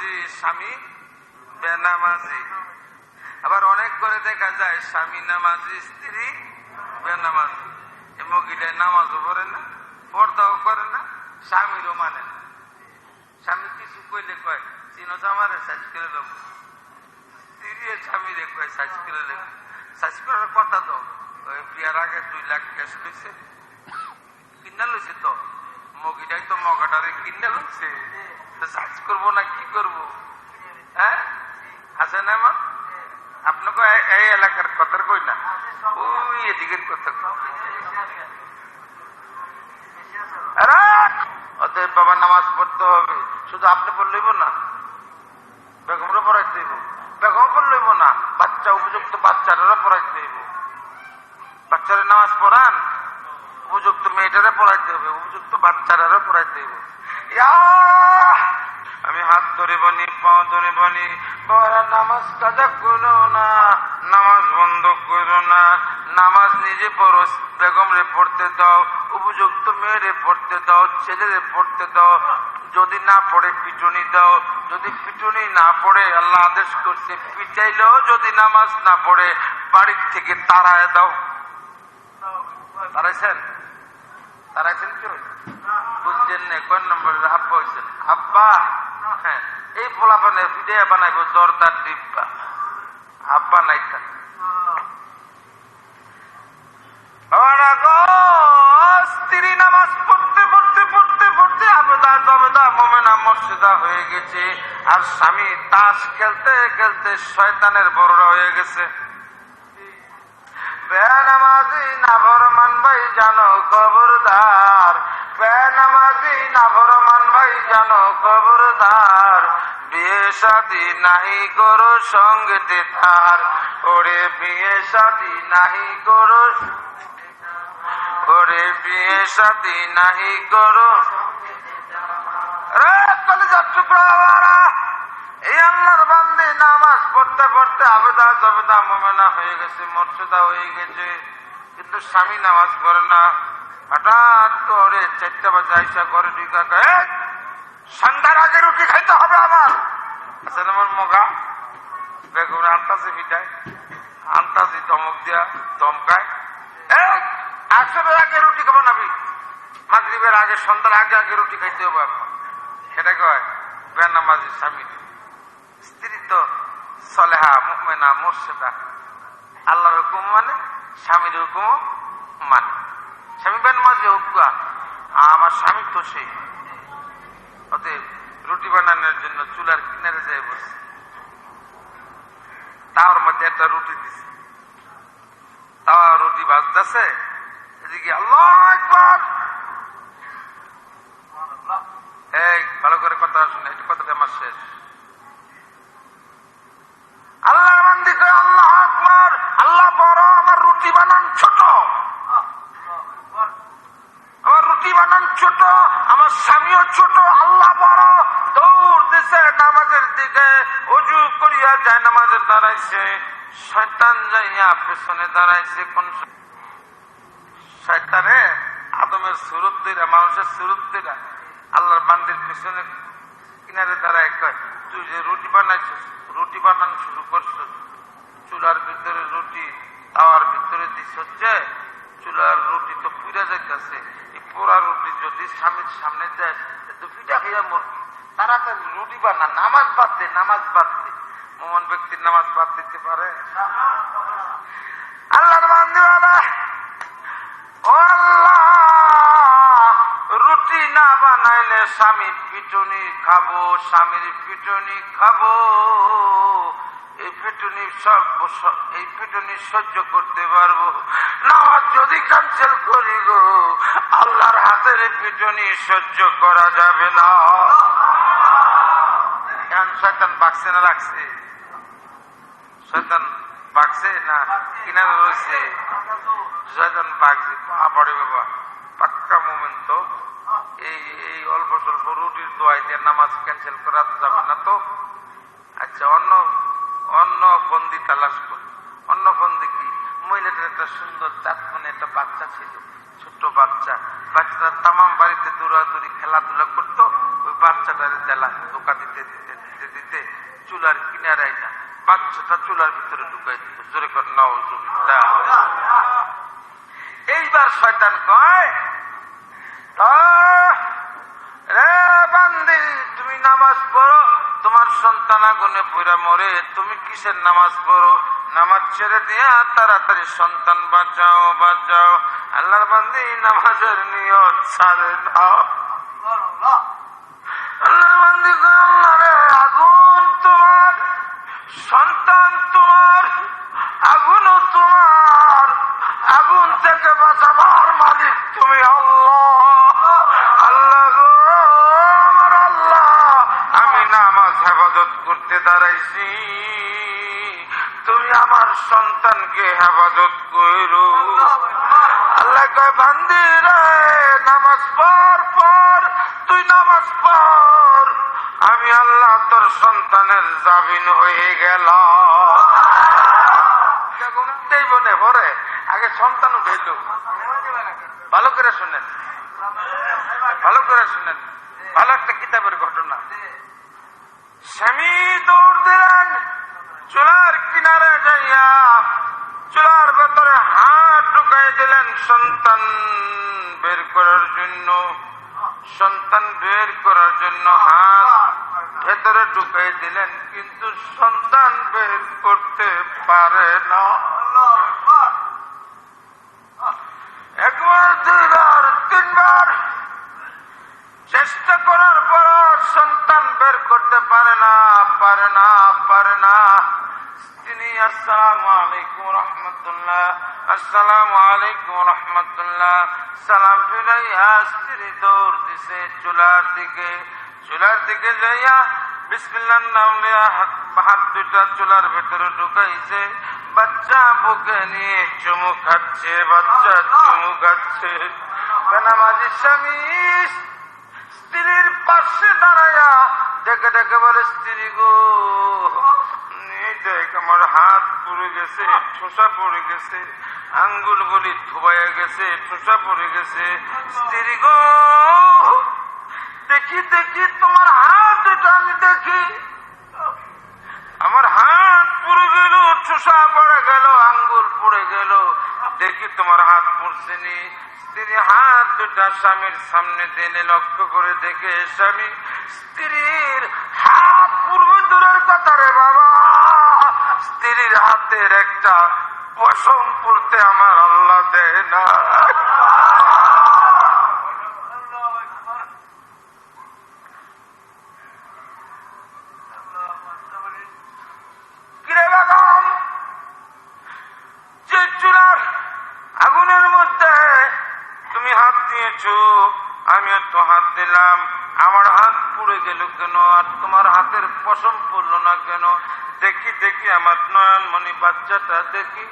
নামাজি স্বামী বেনামাজি। আবার অনেক করে দেখা যায় স্বামী নামাজি স্ত্রী বেনামাজি। এই মহিলায় নামাজও পড়ে না, পর্দাও করে না, স্বামীরও মানে না। স্বামী কিছু কইলে কয় চিনো জামারে সাইজ করে লোক, স্ত্রী স্বামীরে কয় সাইজ করে লোক। সাইজ করার কথা তো ওই বিয়ার আগে 2 লাখ ক্যাশ লইছে, কিনা লইছে তো মগিটাই তো মগাটারে কিনে লইছে, সাইজ করবো না কি করবো? হ্যাঁ আছে না আমার আপনাকে এই এলাকার কথা কই না, ওই এদিকের কথা। অতএব বাবা নামাজ পড়তে হবে। শুধু আপনি পড়লেইব না, বেগমরা পড়াইতে হইব। বেগম পড়লেইব না, বাচ্চা উপযুক্ত বাচ্চারা পড়াইতে হইব। বাচ্চারা নামাজ পড়ান, উপযুক্ত মেয়েটারে পড়াইতে হবে, উপযুক্ত বাচ্চারা পড়াইতে হইব। আমি হাত ধরে বনি, পাও ধরে বনি, নামাজ কাজা করো না, নামাজ বন্ধ করো না, নামাজ নিজে পড়ো, বেগমরে পড়তে দাও, উপযুক্ত মেয়েরে পড়তে দাও, ছেলেরে পড়তে দাও। যদি না পড়ে পিটুনি দাও, যদি পিটুনি না পড়ে আল্লাহ আদেশ করছে পিটাইলেও যদি নামাজ না পড়ে বাড়ির থেকে তাড়ায় দাও। তাড়াইছেন? তাড়াইছেন কেউ? বুঝছেন না? কোন নম্বরের আব্বা হয়েছেন? আব্বা হ্যাঁ, এই পোলা বানায় ভিডিও বানাইব জর্দার ডিব্বা, আব্বা নাই থাক। স্ত্রী নামাজ পড়তে পড়তে পড়তে পড়তে আবেদা জবেদা মোমেনা মর্যাদা হয়ে গেছে, আর স্বামী তাস খেলতে খেলতে শয়তানের বড়রা হয়ে গেছে। বেনামাজি নাফরমান ভাই জানো খবরদার, বেনামাজি নাফরমান ভাই জানো খবরদার, বিয়ে শাদী নাহি করো সঙ্গেতে তার, ওরে বিয়ে শাদী নাহি করো, ওরে বিয়ে শাদী নাহি করো। এই আল্লাহর বান্দে নামাজ পড়তে পড়তে আবেদা জবেদা মোমেনা হয়ে গেছে, মর্যাদা হয়ে গেছে, কিন্তু স্বামী নামাজ পড়ে না। হঠাৎ করে 4টা বাজে আইসা ঘরে ঢুকা কয় সন্ধ্যার আগে রুটি খাইতে হবে আমার। আচ্ছা আমার মগা বেগুন আনতাছি পিঠায়, আনতাছি ধমক দিয়া ধমকায়, আসরের আগে রুটি খাবো না, মাগরিবের আগে সন্ধ্যার আগে আগে রুটি খাইতে হবে আপনার। সেটা কয় বেনামাজি স্বামী। স্ত্রী তো সলেহা মুমিনা মুর্শিদা, আল্লাহর হুকুম মানে, স্বামীর হুকুম মানে। স্বামী বেনামাজি হোক, আমার স্বামী তো সেই। অতএব রুটি বানানোর জন্য চুলার কিনারে যাই বসে, তাওয়ার মধ্যে একটা রুটি দিছে, তাওয়া রুটি ভাজতেছে, এদিকে আল্লাহু আকবার। এই ভালো করে কথা শুনে, এটা কথাটা আমার শেষ। আল্লাহ বান্দি কয় আল্লাহু আকবার, আল্লাহ বড়, আমার রুটি বানান ছোট, আমার রুটি বানান ছোট, আমার স্বামীও ছোট, আল্লাহ বড়। দৌড় দিছে নামাজের দিকে, ওযু করিয়া যায় নামাজে দাঁড়াইছে, শয়তান যাইয়া পেছনে দাঁড়াইছে। কোন শয়তানে আদমের সুরত দিরা, মানুষের সুরত দিরা আল্লাহর বান্দির পিছনে কিনারে দাঁড়ায় কয় তুই যে রুটি বানাইছিস, রুটি বানানো শুরু করছিস, চুলার ভিতরে রুটি তাওয়ার ভিতরে দিস, হচ্ছে চুলার রুটি তো পুড়ে যাইতেছে, এই পোড়া রুটি যদি স্বামীর সামনে দেয় তো পিঠা খাইয়া মরবি, তাড়াতাড়ি রুটি বানা, নামাজ বাদ দে, নামাজ বাদ দে। মোমন ব্যক্তির নামাজ বাদ দিতে পারে? আল্লাহর বান্দিওয়ালা, ও আল্লাহ, রুটি না বানাইলে স্বামীর পিটুনি খাবো, স্বামীর পিটুনি খাবো, এই পিটুনি এই পিটুনি সহ্য করতে পারবো নামাজ যদি ক্যান্সেল করি গো, আল্লাহর হাতের পিটুনি সহ্য করা যাবে না। শয়তান বাক্সে না রাখছে, শয়তান বাক্সে না কিনারে রয়েছে, শয়তান বাক্সে পড়ে বাবা। পাক্কা মোমেন তো এই অল্প স্বল্প রুটির দোয়াই দিয়ে নামাজ ক্যান্সেল করা যাবে না তো। আচ্ছা, অন্য বন্দি তালাশ করি। অন্য বন্দি কি? মহিলাদের একটা সুন্দর চাঁদমনে একটা বাচ্চা ছিল, ছোট্ট বাচ্চা, বাচ্চাটা তামাম বাড়িতে দৌড়াদৌড়ি খেলাধুলা করতো, ওই বাচ্চাটারে দেলা ধোকা দিতে দিতে দিতে চুলার কিনারায় না, বাচ্চাটা চুলার ভিতরে ঢুকাই দিল। জোরে কর নাউজুবিল্লাহ। এইবার শয়তান কয়, রে বান্দি, তুমি নামাজ পড়ো, তোমার সন্তান আগুনে পুড়ে মরে, তুমি কিসের নামাজ পড়ো? নামাজ ছেড়ে দিয়া তাড়াতাড়ি সন্তান বাঁচাও, বাঁচাও। আল্লাহর বান্দি নামাজের নিয়ত ছাড়ে দাও। আল্লাহর বান্দি কয়, আল্লাহ রে, আগুন তোমার, সন্তান তোমার, আগুনও তোমার, আগুন থেকে বাঁচাবার মালিক তুমি আল্লাহ। আল্লাহ গো আমার আল্লাহ, আমি নামাজ হেফাজত করতে দাঁড়াইছি, তুমি আমার সন্তানকে হেফাজত করো। আল্লাহ কয়, বান্দি রে, নামাজ পড়, পড়, তুই নামাজ পড়, আমি আল্লাহ তোর সন্তানের জামিন হয়ে গেল। বনে ভরে আগে সন্তান উঠেল। ভালো করে শুনেন, ভালো করে শুনেন, ভালো একটা কিতাবের ঘটনা। স্বামী দৌড় দিলেন চুলার কিনারে যাইয়া, চুলার ভেতরে হাত ঢুকাই দিলেন সন্তান বের করার জন্য। সন্তান বের করার জন্য হাত ভেতরে ঢুকাই দিলেন, কিন্তু সন্তান বের করতে পারে না। একবার, দুইবার, তিনবার চেষ্টা করার পর সন্তান বের করতে পারে না, পারে না, পারে না। তিনি আসসালামু আলাইকুম রহমতুল্লাহ, আসসালামু আলাইকুম রহমতুল্লাহ সালাম ফিরাইয়া স্ত্রী দৌড় দিছে চুলার দিকে। চুলার দিকে যাইয়া বিসমিল্লাহর নাম নিয়ে হাত দুটা চুলার ভেতরে ঢুকাইছে। বাচ্চা বুকে নিয়ে চুমু খাচ্ছে, বাচ্চা চুমু খাচ্ছে। বেনামাজি স্বামী স্ত্রীর পাশে দাঁড়াইয়া ডেকে ডেকে বলে, স্ত্রী গো, দেখ আমার হাত পুড়ে গেছে, ঠোসা পড়ে গেছে, আঙ্গুল গুলি ধুবাইয়া গেছে, ঠোসা পড়ে গেছে। স্ত্রী গো, দেখি দেখি তোমার হাত দুটা, আমি দেখি। আমার হাত পুড়ে গেল, ঠোসা পড়ে গেল, আঙ্গুল পড়ে গেল, দেখি তোমার হাত পুড়ছে নি। স্ত্রী হাত দুটা স্বামীর সামনে দিনে লক্ষ্য করে দেখে, স্বামী স্ত্রীর হাত পূর্ব দূরের কথা রে বাবা, স্ত্রীর হাতের একটা পশম পড়তে আমার আল্লাহ দেয় না। কিরে বেগম, যে চুলার আগুনের মধ্যে তুমি হাত দিয়েছো, আমিও তো হাত দিলাম, আমার হাত পুড়ে গেল কেন, আর তোমার হাতের পশম পড়লো না কেন? দেখি দেখি আমার নয়নমণি বাচ্চাটা দেখি।